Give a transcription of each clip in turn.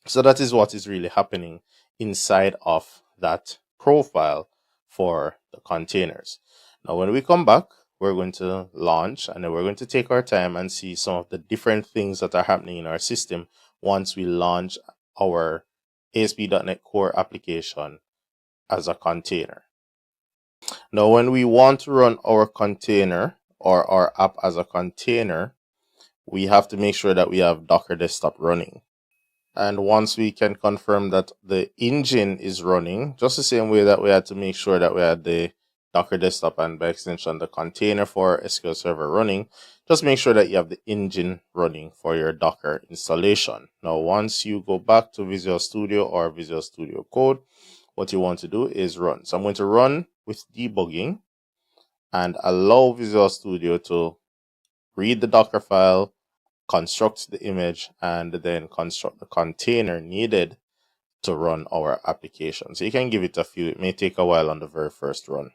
So that is what is really happening inside of that profile for the containers. Now, when we come back, we're going to launch, and then we're going to take our time and see some of the different things that are happening in our system once we launch our ASP.NET Core application as a container. Now, when we want to run our container or our app as a container, we have to make sure that we have Docker Desktop running. And once we can confirm that the engine is running, just the same way that we had to make sure that we had the Docker Desktop and by extension the container for SQL Server running, just make sure that you have the engine running for your Docker installation. Now, once you go back to Visual Studio or Visual Studio Code, what you want to do is run. So I'm going to run with debugging and allow Visual Studio to read the Docker file, construct the image, and then construct the container needed to run our application. So you can give it a few. It may take a while on the very first run.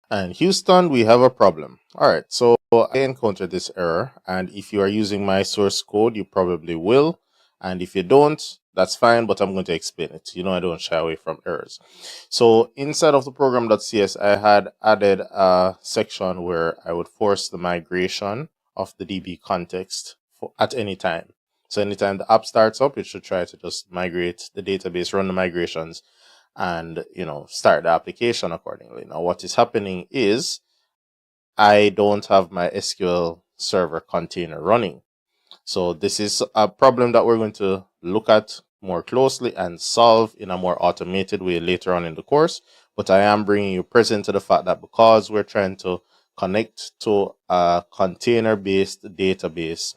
And Houston, we have a problem. All right, so I encountered this error, and if you are using my source code, you probably will. And if you don't, that's fine, but I'm going to explain it. You know, I don't shy away from errors. So inside of the program.cs, I had added a section where I would force the migration of the DB context at any time. So anytime the app starts up, it should try to just migrate the database, run the migrations, and start the application accordingly. Now, what is happening is I don't have my SQL Server container running. So this is a problem that we're going to look at more closely and solve in a more automated way later on in the course. But I am bringing you present to the fact that because we're trying to connect to a container-based database,